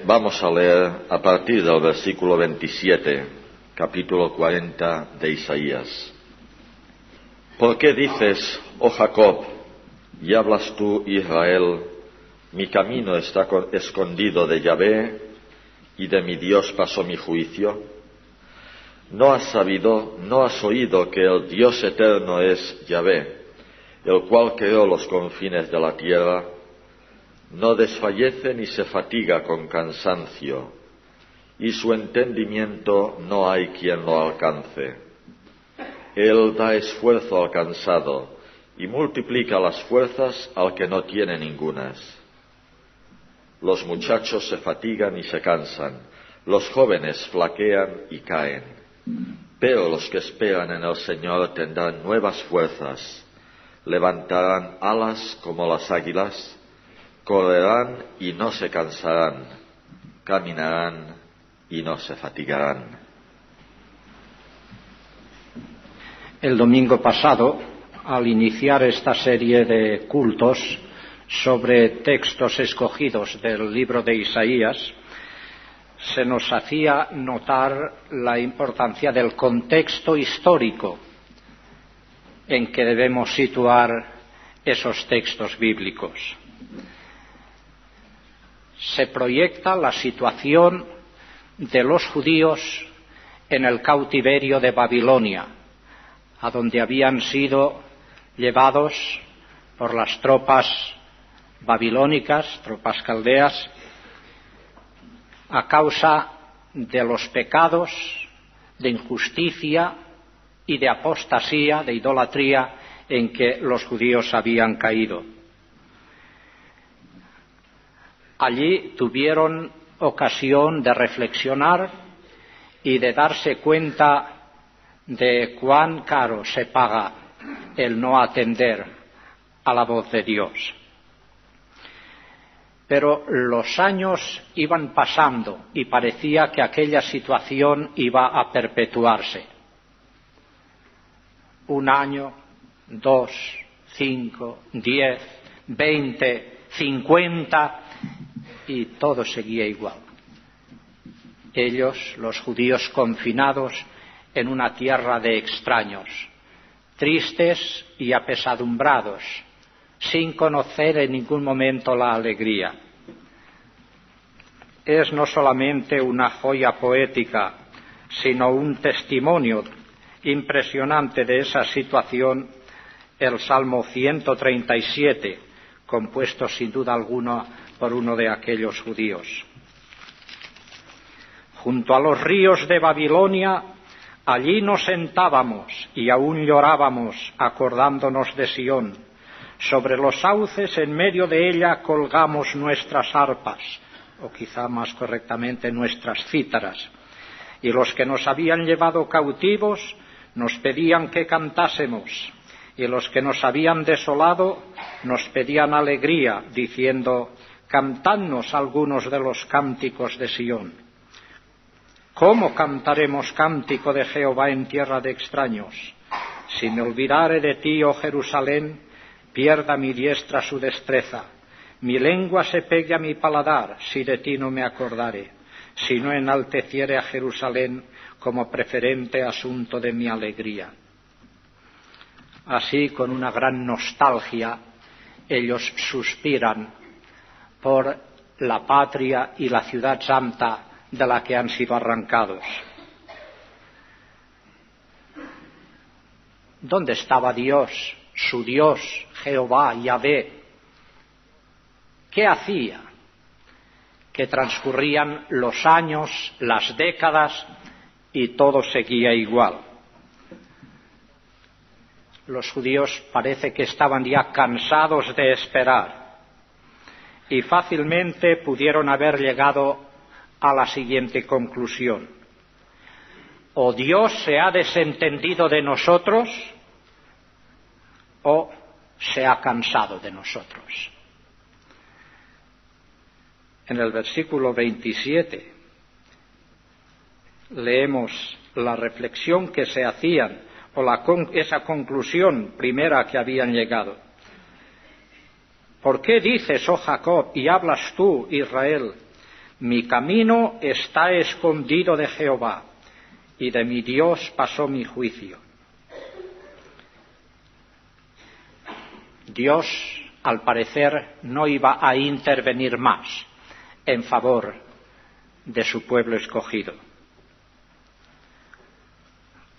Vamos a leer a partir del versículo 27, capítulo 40 de Isaías. ¿Por qué dices, oh Jacob, y hablas tú, Israel, mi camino está escondido de Yahvé, y de mi Dios pasó mi juicio? ¿No has sabido, no has oído que el Dios eterno es Yahvé, el cual creó los confines de la tierra? No desfallece ni se fatiga con cansancio, y su entendimiento no hay quien lo alcance. Él da esfuerzo al cansado y multiplica las fuerzas al que no tiene ningunas. Los muchachos se fatigan y se cansan, los jóvenes flaquean y caen, pero los que esperan en el Señor tendrán nuevas fuerzas, levantarán alas como las águilas, correrán y no se cansarán, caminarán y no se fatigarán. El domingo pasado, al iniciar esta serie de cultos sobre textos escogidos del libro de Isaías, se nos hacía notar la importancia del contexto histórico en que debemos situar esos textos bíblicos. Se proyecta la situación de los judíos en el cautiverio de Babilonia, a donde habían sido llevados por las tropas babilónicas, tropas caldeas, a causa de los pecados de injusticia y de apostasía, de idolatría en que los judíos habían caído. Allí tuvieron ocasión de reflexionar y de darse cuenta de cuán caro se paga el no atender a la voz de Dios. Pero los años iban pasando y parecía que aquella situación iba a perpetuarse. 1 año, 2, 5, 10, 20, 50... y todo seguía igual. Ellos, los judíos, confinados en una tierra de extraños, tristes y apesadumbrados, sin conocer en ningún momento la alegría. Es no solamente una joya poética, sino un testimonio impresionante de esa situación, el Salmo 137, compuesto sin duda alguna por uno de aquellos judíos. Junto a los ríos de Babilonia, allí nos sentábamos y aún llorábamos, acordándonos de Sión. Sobre los sauces en medio de ella colgamos nuestras arpas, o quizá más correctamente nuestras cítaras. Y los que nos habían llevado cautivos nos pedían que cantásemos, y los que nos habían desolado nos pedían alegría, diciendo: cantadnos algunos de los cánticos de Sión. ¿Cómo cantaremos cántico de Jehová en tierra de extraños? Si me olvidare de ti, oh Jerusalén, pierda mi diestra su destreza. Mi lengua se pegue a mi paladar, si de ti no me acordare. Si no enalteciere a Jerusalén como preferente asunto de mi alegría. Así, con una gran nostalgia, ellos suspiran por la patria y la ciudad santa de la que han sido arrancados. ¿Dónde estaba Dios, su Dios, Jehová, Yahvé? ¿Qué hacía? Que transcurrían los años, las décadas, y todo seguía igual. Los judíos parece que estaban ya cansados de esperar, y fácilmente pudieron haber llegado a la siguiente conclusión: o Dios se ha desentendido de nosotros, o se ha cansado de nosotros. En el versículo 27 leemos la reflexión que se hacían, o esa conclusión primera que habían llegado. ¿Por qué dices, oh Jacob, y hablas tú, Israel, Mi camino está escondido de Jehová, y de mi Dios pasó mi juicio. Dios, al parecer, no iba a intervenir más en favor de su pueblo escogido.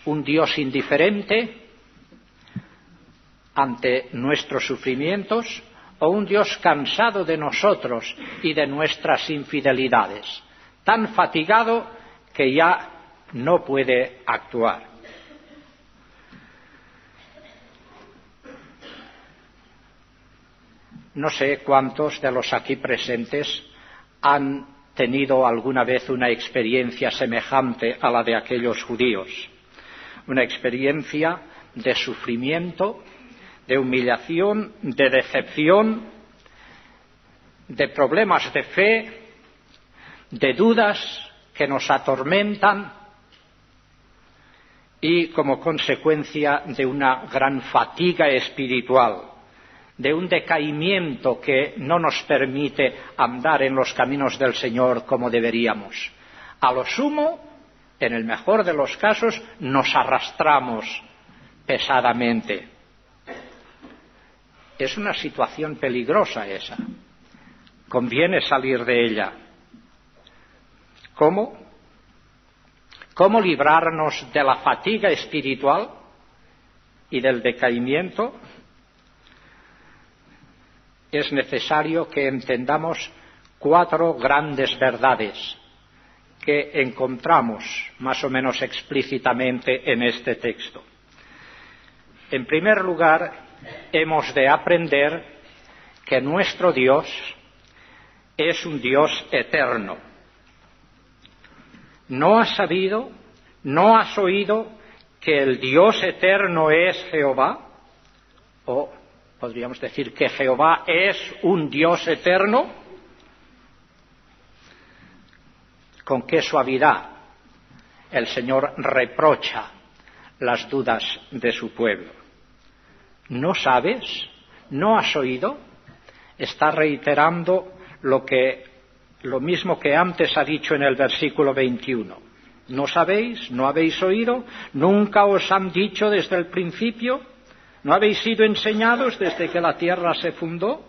Un Dios indiferente ante nuestros sufrimientos, o un Dios cansado de nosotros y de nuestras infidelidades, tan fatigado que ya no puede actuar. No sé cuántos de los aquí presentes han tenido alguna vez una experiencia semejante a la de aquellos judíos, una experiencia de sufrimiento, de humillación, de decepción, de problemas de fe, de dudas que nos atormentan y como consecuencia de una gran fatiga espiritual, de un decaimiento que no nos permite andar en los caminos del Señor como deberíamos. A lo sumo, en el mejor de los casos, nos arrastramos pesadamente. Es una situación peligrosa esa. Conviene salir de ella. ¿Cómo? ¿Cómo librarnos de la fatiga espiritual y del decaimiento? Es necesario que entendamos 4 grandes verdades que encontramos más o menos explícitamente en este texto. En primer lugar, hemos de aprender que nuestro Dios es un Dios eterno. ¿No has sabido, no has oído que el Dios eterno es Jehová? O podríamos decir que Jehová es un Dios eterno. Con qué suavidad el Señor reprocha las dudas de su pueblo. ¿No sabes? ¿No has oído? Está reiterando lo mismo que antes ha dicho en el versículo 21. ¿No sabéis? ¿No habéis oído? ¿Nunca os han dicho desde el principio? ¿No habéis sido enseñados desde que la tierra se fundó?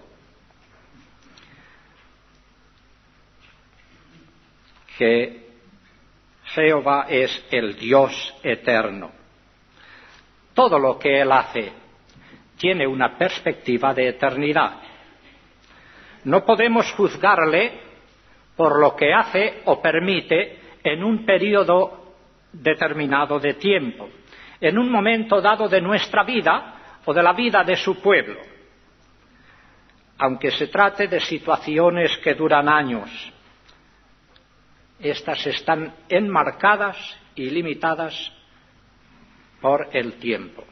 Que Jehová es el Dios eterno. Todo lo que Él hace tiene una perspectiva de eternidad. No podemos juzgarle por lo que hace o permite en un periodo determinado de tiempo, en un momento dado de nuestra vida o de la vida de su pueblo. Aunque se trate de situaciones que duran años, estas están enmarcadas y limitadas por el tiempo.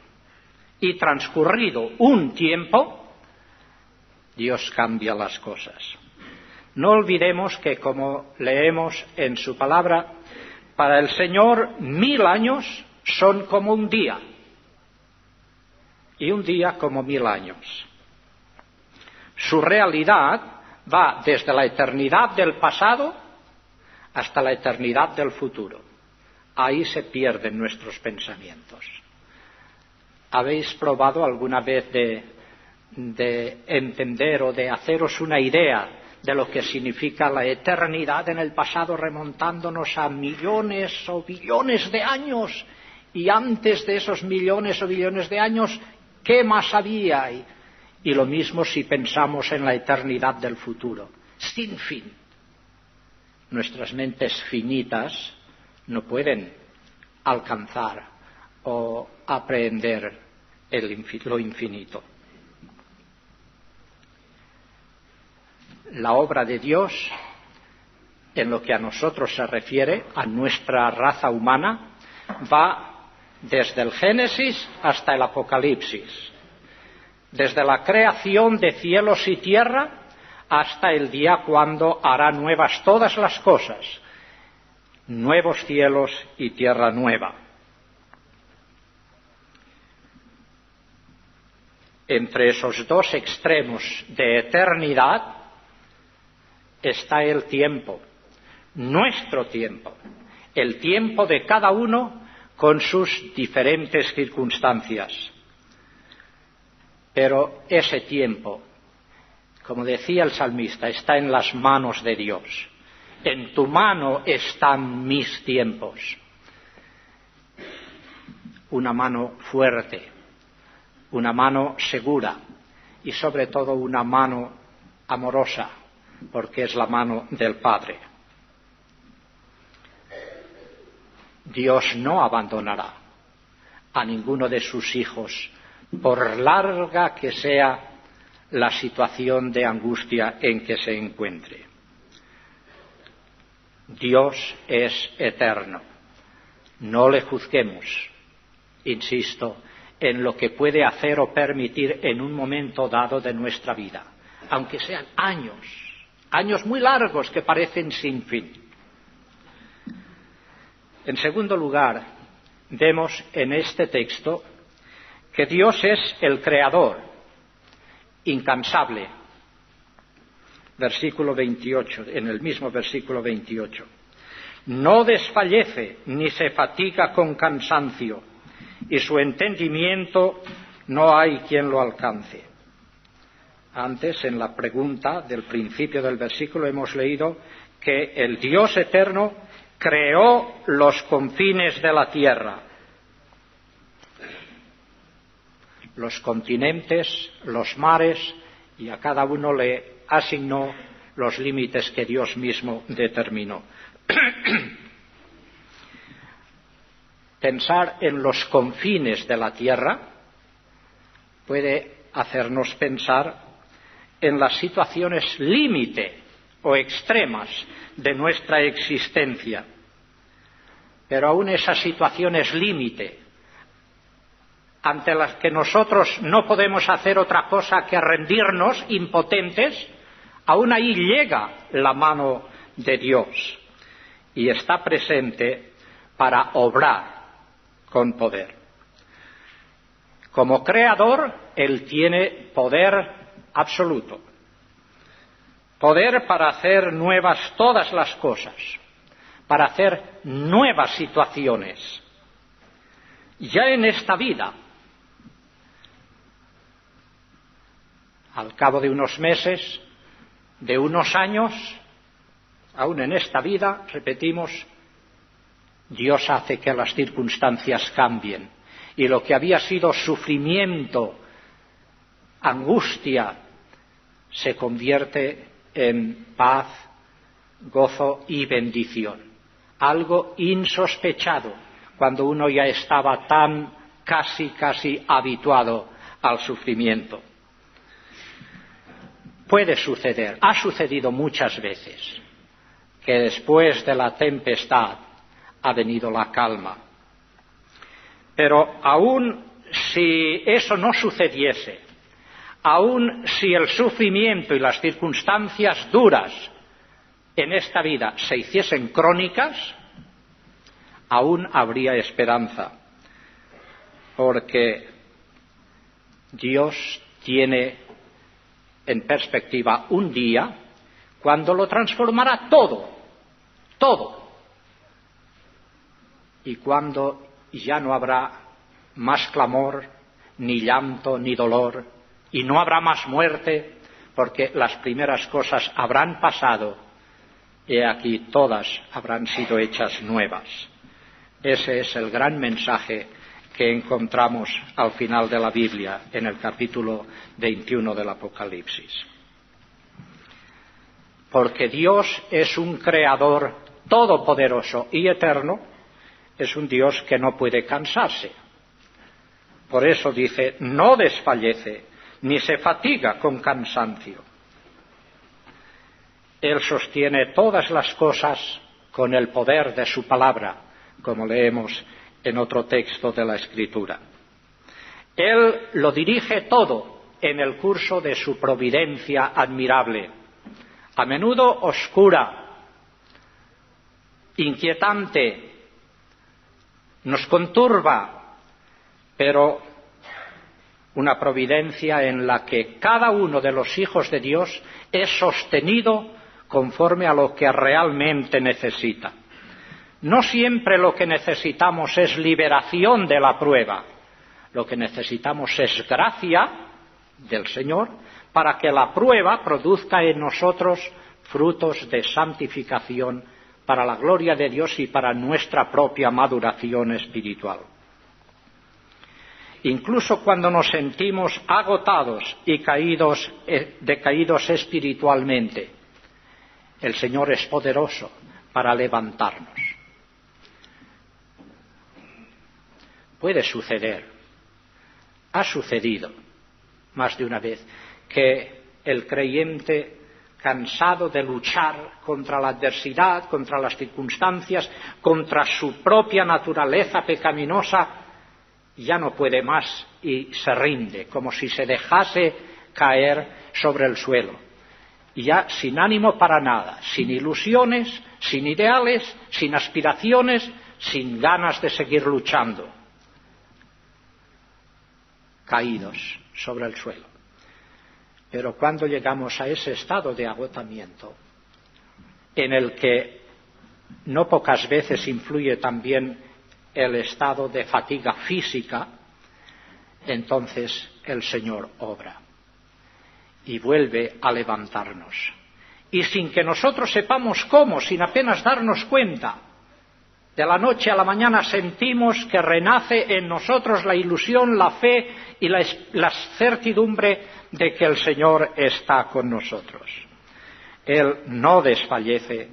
Y transcurrido un tiempo, Dios cambia las cosas. No olvidemos que, como leemos en su palabra, para el Señor 1000 años son como un día, y un día como 1000 años. Su realidad va desde la eternidad del pasado hasta la eternidad del futuro. Ahí se pierden nuestros pensamientos. ¿Habéis probado alguna vez de entender o de haceros una idea de lo que significa la eternidad en el pasado, remontándonos a millones o billones de años? Y antes de esos millones o billones de años, ¿qué más había? Y lo mismo si pensamos en la eternidad del futuro. Sin fin. Nuestras mentes finitas no pueden alcanzar o aprehender lo infinito. La obra de Dios, en lo que a nosotros se refiere, a nuestra raza humana, va desde el Génesis hasta el Apocalipsis, desde la creación de cielos y tierra hasta el día cuando hará nuevas todas las cosas, nuevos cielos y tierra nueva. Entre esos dos extremos de eternidad está el tiempo, nuestro tiempo, el tiempo de cada uno con sus diferentes circunstancias. Pero ese tiempo, como decía el salmista, está en las manos de Dios. En tu mano están mis tiempos. Una mano fuerte, una mano segura y sobre todo una mano amorosa, porque es la mano del Padre. Dios no abandonará a ninguno de sus hijos, por larga que sea la situación de angustia en que se encuentre. Dios es eterno. No le juzguemos, insisto, en lo que puede hacer o permitir en un momento dado de nuestra vida, aunque sean años muy largos que parecen sin fin. En segundo lugar, vemos en este texto que Dios es el creador, incansable. Versículo 28, en el mismo versículo 28. No desfallece ni se fatiga con cansancio, y su entendimiento no hay quien lo alcance. Antes, en la pregunta del principio del versículo, hemos leído que el Dios eterno creó los confines de la tierra, los continentes, los mares, y a cada uno le asignó los límites que Dios mismo determinó. Pensar en los confines de la tierra puede hacernos pensar en las situaciones límite o extremas de nuestra existencia. Pero aún esas situaciones límite, ante las que nosotros no podemos hacer otra cosa que rendirnos impotentes, aún ahí llega la mano de Dios y está presente para obrar con poder. Como creador, Él tiene poder absoluto, poder para hacer nuevas todas las cosas, para hacer nuevas situaciones, ya en esta vida. Al cabo de unos meses, de unos años, aún en esta vida, repetimos, Dios hace que las circunstancias cambien y lo que había sido sufrimiento, angustia, se convierte en paz, gozo y bendición. Algo insospechado cuando uno ya estaba tan casi habituado al sufrimiento. Puede suceder, ha sucedido muchas veces, que después de la tempestad ha venido la calma. Pero aun si eso no sucediese, aun si el sufrimiento y las circunstancias duras en esta vida se hiciesen crónicas, aún habría esperanza, porque Dios tiene en perspectiva un día cuando lo transformará todo, y cuando ya no habrá más clamor, ni llanto, ni dolor, y no habrá más muerte, porque las primeras cosas habrán pasado, y aquí todas habrán sido hechas nuevas. Ese es el gran mensaje que encontramos al final de la Biblia, en el capítulo 21 del Apocalipsis. Porque Dios es un creador todopoderoso y eterno, es un Dios que no puede cansarse. Por eso dice, no desfallece, ni se fatiga con cansancio. Él sostiene todas las cosas con el poder de su palabra, como leemos en otro texto de la Escritura. Él lo dirige todo en el curso de su providencia admirable, a menudo oscura, inquietante, nos conturba, pero una providencia en la que cada uno de los hijos de Dios es sostenido conforme a lo que realmente necesita. No siempre lo que necesitamos es liberación de la prueba. Lo que necesitamos es gracia del Señor para que la prueba produzca en nosotros frutos de santificación para la gloria de Dios y para nuestra propia maduración espiritual. Incluso cuando nos sentimos agotados y decaídos espiritualmente, el Señor es poderoso para levantarnos. Puede suceder, ha sucedido más de una vez, que el creyente, cansado de luchar contra la adversidad, contra las circunstancias, contra su propia naturaleza pecaminosa, ya no puede más y se rinde, como si se dejase caer sobre el suelo. Y ya sin ánimo para nada, sin ilusiones, sin ideales, sin aspiraciones, sin ganas de seguir luchando, caídos sobre el suelo. Pero cuando llegamos a ese estado de agotamiento, en el que no pocas veces influye también el estado de fatiga física, entonces el Señor obra y vuelve a levantarnos. Y sin que nosotros sepamos cómo, sin apenas darnos cuenta, de la noche a la mañana sentimos que renace en nosotros la ilusión, la fe y la certidumbre de que el Señor está con nosotros. Él no desfallece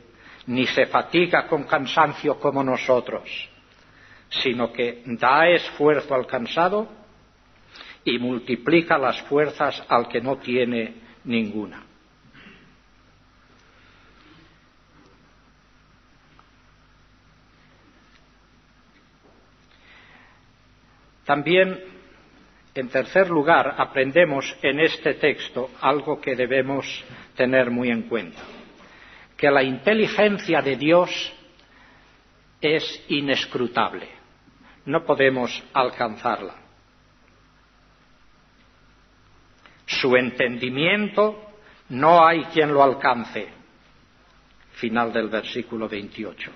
ni se fatiga con cansancio como nosotros, sino que da esfuerzo al cansado y multiplica las fuerzas al que no tiene ninguna. También, en tercer lugar, aprendemos en este texto algo que debemos tener muy en cuenta, que la inteligencia de Dios es inescrutable, no podemos alcanzarla. Su entendimiento no hay quien lo alcance. Final del versículo 28.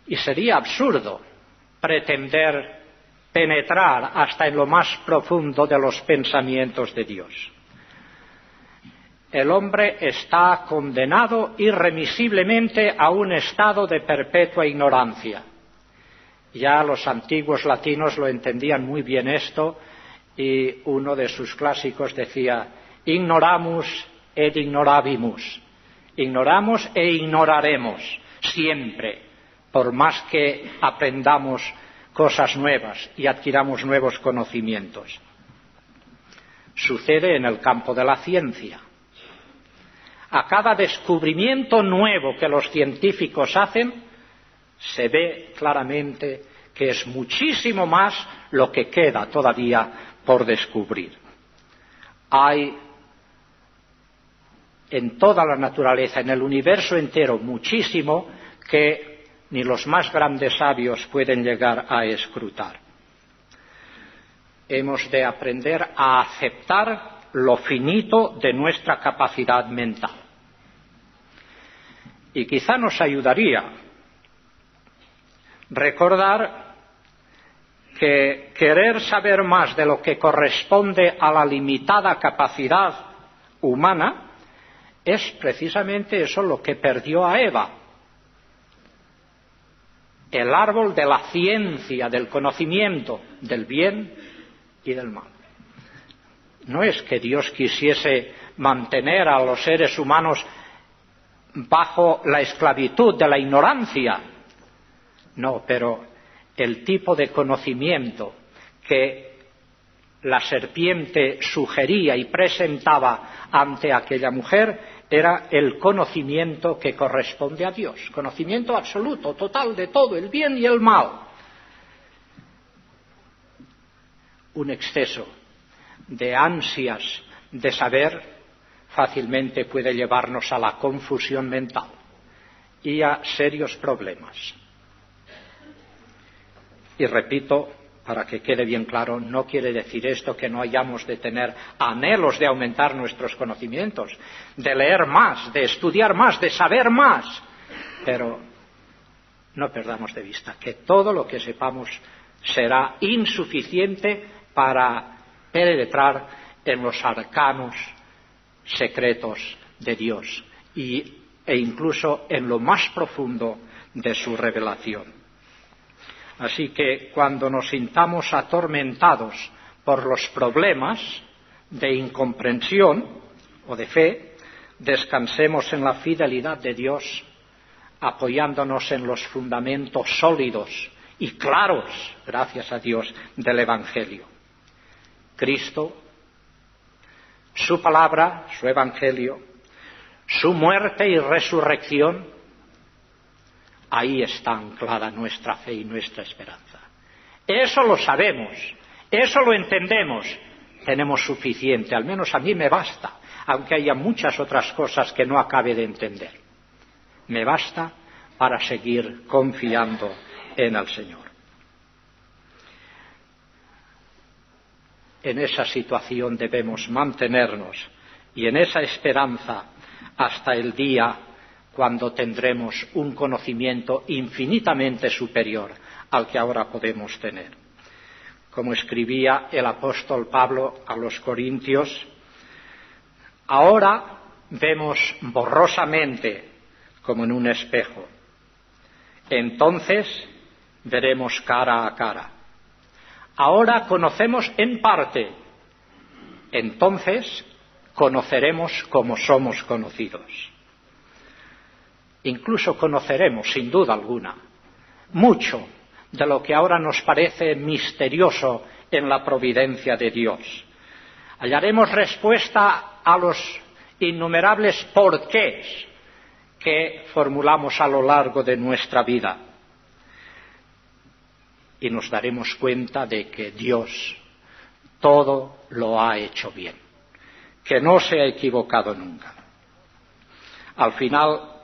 Y sería absurdo pretender penetrar hasta en lo más profundo de los pensamientos de Dios. El hombre está condenado irremisiblemente a un estado de perpetua ignorancia. Ya los antiguos latinos lo entendían muy bien esto, y uno de sus clásicos decía: ignoramus et ignorabimus. Ignoramos e ignoraremos siempre, por más que aprendamos cosas nuevas y adquiramos nuevos conocimientos. Sucede en el campo de la ciencia. A cada descubrimiento nuevo que los científicos hacen, se ve claramente que es muchísimo más lo que queda todavía por descubrir. Hay en toda la naturaleza, en el universo entero, muchísimo que ni los más grandes sabios pueden llegar a escrutar. Hemos de aprender a aceptar lo finito de nuestra capacidad mental. Y quizá nos ayudaría recordar que querer saber más de lo que corresponde a la limitada capacidad humana es precisamente eso lo que perdió a Eva. El árbol de la ciencia, del conocimiento, del bien y del mal. No es que Dios quisiese mantener a los seres humanos bajo la esclavitud de la ignorancia. No, pero el tipo de conocimiento que la serpiente sugería y presentaba ante aquella mujer era el conocimiento que corresponde a Dios, conocimiento absoluto, total de todo, el bien y el mal. Un exceso de ansias de saber fácilmente puede llevarnos a la confusión mental y a serios problemas. Y repito, para que quede bien claro, no quiere decir esto que no hayamos de tener anhelos de aumentar nuestros conocimientos, de leer más, de estudiar más, de saber más, pero no perdamos de vista que todo lo que sepamos será insuficiente para penetrar en los arcanos secretos de Dios e incluso en lo más profundo de su revelación. Así que cuando nos sintamos atormentados por los problemas de incomprensión o de fe, descansemos en la fidelidad de Dios, apoyándonos en los fundamentos sólidos y claros, gracias a Dios, del Evangelio. Cristo, su palabra, su Evangelio, su muerte y resurrección, ahí está anclada nuestra fe y nuestra esperanza. Eso lo sabemos, eso lo entendemos, tenemos suficiente, al menos a mí me basta, aunque haya muchas otras cosas que no acabe de entender. Me basta para seguir confiando en el Señor. En esa situación debemos mantenernos y en esa esperanza hasta el día cuando tendremos un conocimiento infinitamente superior al que ahora podemos tener. Como escribía el apóstol Pablo a los Corintios, ahora vemos borrosamente como en un espejo. Entonces veremos cara a cara. Ahora conocemos en parte. Entonces conoceremos como somos conocidos. Incluso conoceremos, sin duda alguna, mucho de lo que ahora nos parece misterioso en la providencia de Dios. Hallaremos respuesta a los innumerables porqués que formulamos a lo largo de nuestra vida. Y nos daremos cuenta de que Dios todo lo ha hecho bien, que no se ha equivocado nunca. Al final,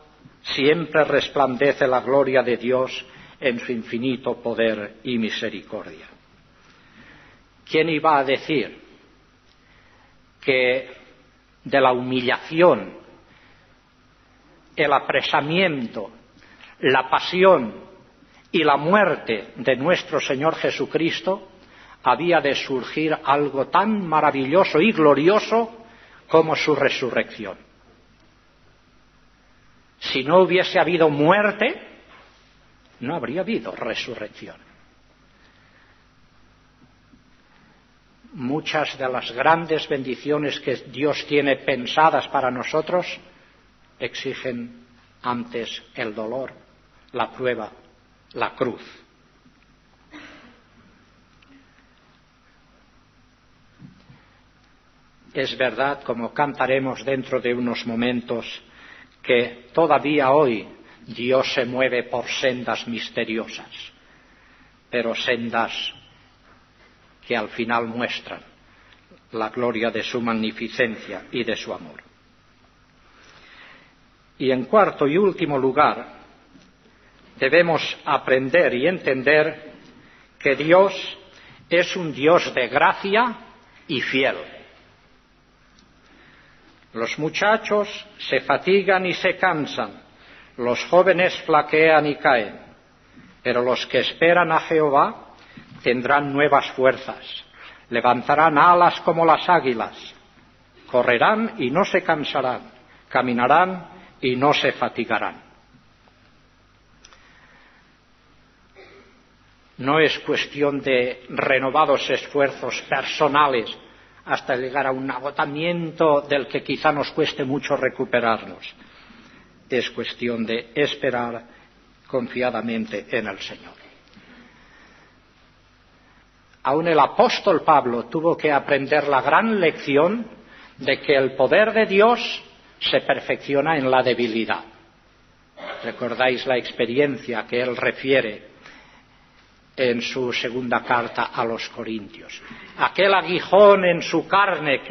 siempre resplandece la gloria de Dios en su infinito poder y misericordia. ¿Quién iba a decir que de la humillación, el apresamiento, la pasión y la muerte de nuestro Señor Jesucristo había de surgir algo tan maravilloso y glorioso como su resurrección? Si no hubiese habido muerte, no habría habido resurrección. Muchas de las grandes bendiciones que Dios tiene pensadas para nosotros exigen antes el dolor, la prueba, la cruz. Es verdad, como cantaremos dentro de unos momentos, que todavía hoy Dios se mueve por sendas misteriosas, pero sendas que al final muestran la gloria de su magnificencia y de su amor. Y en cuarto y último lugar, debemos aprender y entender que Dios es un Dios de gracia y fiel. Los muchachos se fatigan y se cansan, los jóvenes flaquean y caen, pero los que esperan a Jehová tendrán nuevas fuerzas, levantarán alas como las águilas, correrán y no se cansarán, caminarán y no se fatigarán. No es cuestión de renovados esfuerzos personales hasta llegar a un agotamiento del que quizá nos cueste mucho recuperarnos. Es cuestión de esperar confiadamente en el Señor. Aún el apóstol Pablo tuvo que aprender la gran lección de que el poder de Dios se perfecciona en la debilidad. ¿Recordáis la experiencia que él refiere en su segunda carta a los Corintios? Aquel aguijón en su carne,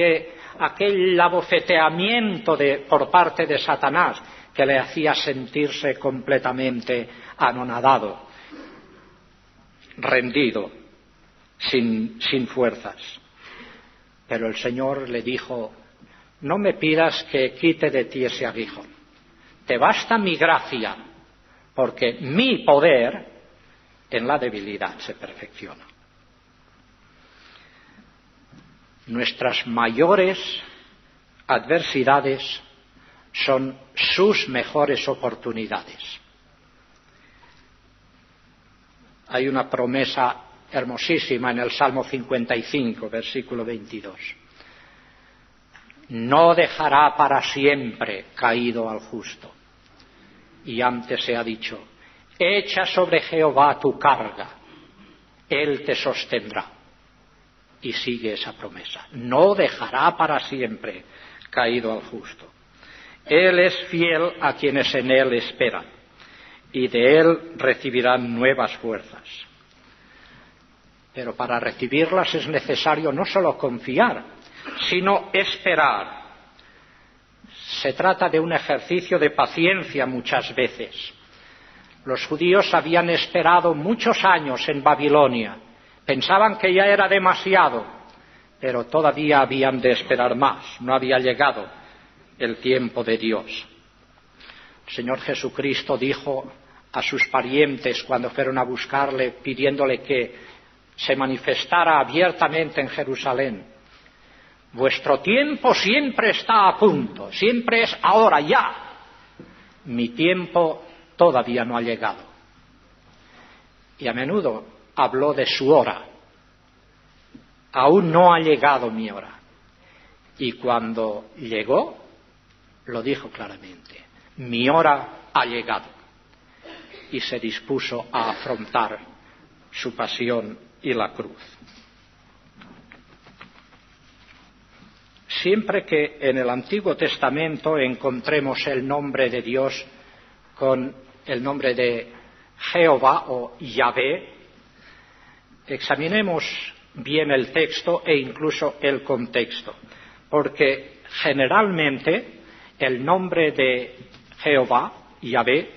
aquel abofeteamiento por parte de Satanás que le hacía sentirse completamente anonadado, rendido. sin fuerzas. Pero el Señor le dijo: no me pidas que quite de ti ese aguijón. Te basta mi gracia, porque mi poder en la debilidad se perfecciona. Nuestras mayores adversidades son sus mejores oportunidades. Hay una promesa hermosísima en el Salmo 55, versículo 22. No dejará para siempre caído al justo. Y antes se ha dicho: echa sobre Jehová tu carga, Él te sostendrá. Y sigue esa promesa: no dejará para siempre caído al justo. Él es fiel a quienes en Él esperan, y de Él recibirán nuevas fuerzas. Pero para recibirlas es necesario no solo confiar, sino esperar. Se trata de un ejercicio de paciencia muchas veces. Los judíos habían esperado muchos años en Babilonia. Pensaban que ya era demasiado, pero todavía habían de esperar más. No había llegado el tiempo de Dios. El Señor Jesucristo dijo a sus parientes cuando fueron a buscarle, pidiéndole que se manifestara abiertamente en Jerusalén: vuestro tiempo siempre está a punto, siempre es ahora, ya. Mi tiempo todavía no ha llegado. Y a menudo habló de su hora. Aún no ha llegado mi hora. Y cuando llegó, lo dijo claramente: mi hora ha llegado. Y se dispuso a afrontar su pasión y la cruz. Siempre que en el Antiguo Testamento encontremos el nombre de Dios con el nombre de Jehová o Yahvé, examinemos bien el texto e incluso el contexto, porque generalmente el nombre de Jehová, Yahvé,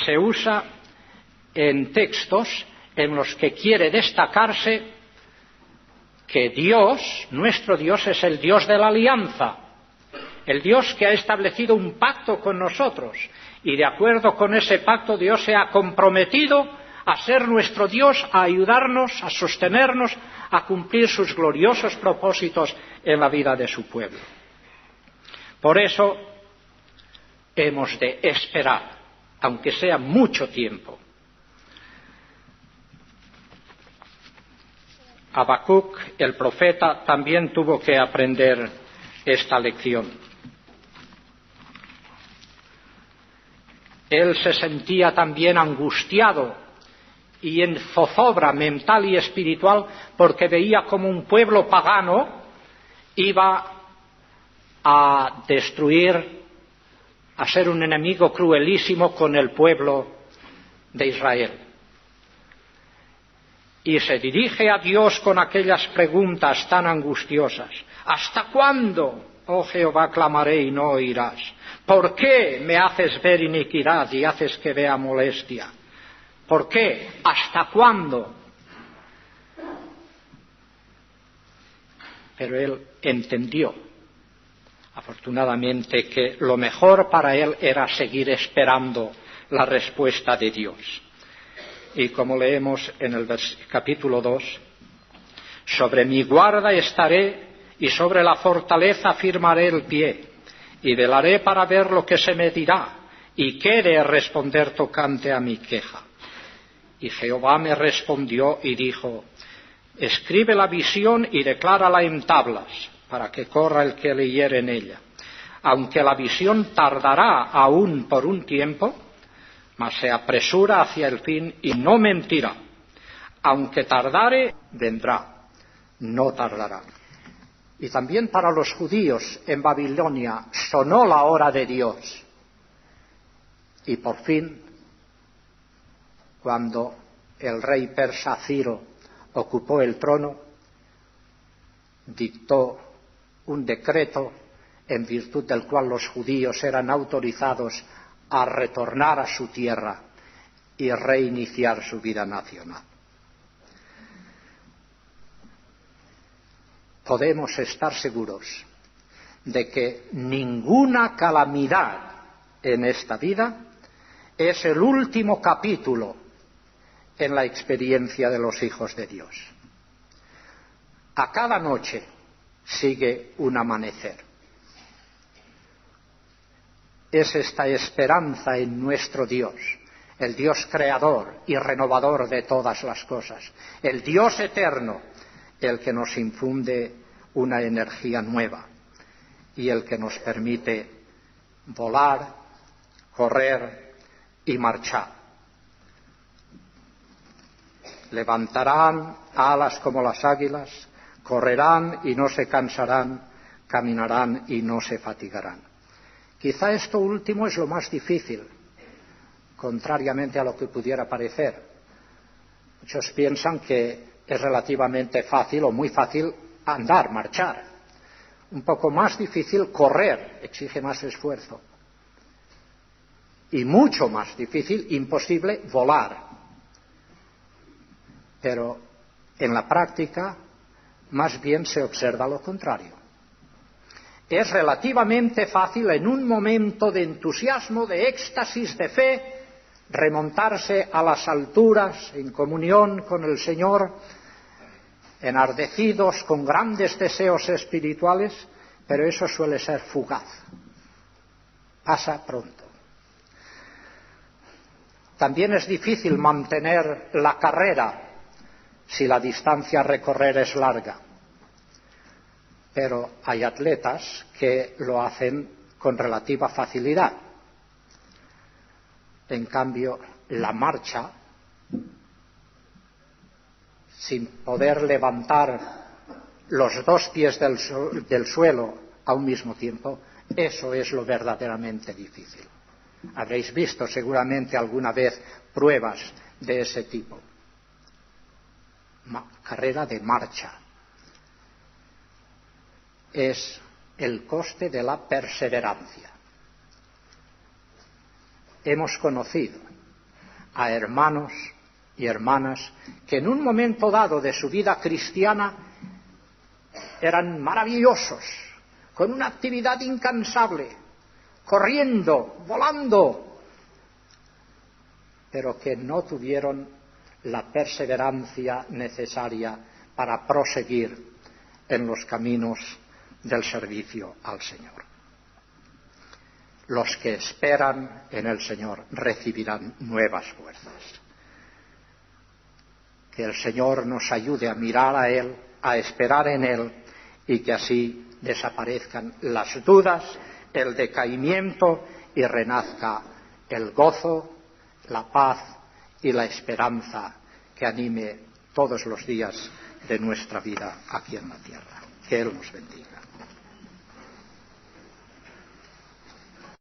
se usa en textos en los que quiere destacarse que Dios, nuestro Dios, es el Dios de la alianza, el Dios que ha establecido un pacto con nosotros, y de acuerdo con ese pacto Dios se ha comprometido a ser nuestro Dios, a ayudarnos, a sostenernos, a cumplir sus gloriosos propósitos en la vida de su pueblo. Por eso hemos de esperar, aunque sea mucho tiempo. Habacuc, el profeta, también tuvo que aprender esta lección. Él se sentía también angustiado y en zozobra mental y espiritual porque veía como un pueblo pagano iba a destruir, a ser un enemigo cruelísimo con el pueblo de Israel. Y se dirige a Dios con aquellas preguntas tan angustiosas: ¿hasta cuándo, oh Jehová, clamaré y no oirás? ¿Por qué me haces ver iniquidad y haces que vea molestia? ¿Por qué? ¿Hasta cuándo? Pero él entendió, afortunadamente, que lo mejor para él era seguir esperando la respuesta de Dios. Y como leemos en el capítulo 2, sobre mi guarda estaré y sobre la fortaleza firmaré el pie, y velaré para ver lo que se me dirá, y qué he de responder tocante a mi queja. Y Jehová me respondió y dijo: escribe la visión y declárala en tablas, para que corra el que leyere en ella. Aunque la visión tardará aún por un tiempo, mas se apresura hacia el fin y no mentirá. Aunque tardare, vendrá, no tardará. Y también para los judíos en Babilonia sonó la hora de Dios. Y por fin, cuando el rey persa Ciro ocupó el trono, dictó un decreto en virtud del cual los judíos eran autorizados a retornar a su tierra y reiniciar su vida nacional. podemos estar seguros de que ninguna calamidad en esta vida es el último capítulo en la experiencia de los hijos de Dios. A cada noche sigue un amanecer. Es esta esperanza en nuestro Dios, el Dios creador y renovador de todas las cosas, el Dios eterno, el que nos infunde una energía nueva y el que nos permite volar, correr y marchar. Levantarán alas como las águilas, correrán y no se cansarán, caminarán y no se fatigarán. Quizá esto último es lo más difícil, contrariamente a lo que pudiera parecer. Muchos piensan que es relativamente fácil o muy fácil andar, marchar. Un poco más difícil correr, exige más esfuerzo. Y mucho más difícil, imposible, volar. Pero en la práctica más bien se observa lo contrario. Es relativamente fácil en un momento de entusiasmo, de éxtasis, de fe, remontarse a las alturas en comunión con el Señor, enardecidos con grandes deseos espirituales, pero eso suele ser fugaz. Pasa pronto. También es difícil mantener la carrera si la distancia a recorrer es larga. Pero hay atletas que lo hacen con relativa facilidad. En cambio, la marcha, sin poder levantar los dos pies del suelo a un mismo tiempo, eso es lo verdaderamente difícil. Habréis visto seguramente alguna vez pruebas de ese tipo. Carrera de marcha. Es el coste de la perseverancia. Hemos conocido a hermanos y hermanas que en un momento dado de su vida cristiana eran maravillosos, con una actividad incansable, corriendo, volando, pero que no tuvieron la perseverancia necesaria para proseguir en los caminos del servicio al Señor. Los que esperan en el Señor recibirán nuevas fuerzas. Que el Señor nos ayude a mirar a Él, a esperar en Él, y que así desaparezcan las dudas, el decaimiento y renazca el gozo, la paz y la esperanza que anime todos los días de nuestra vida aquí en la tierra. Que Él nos bendiga.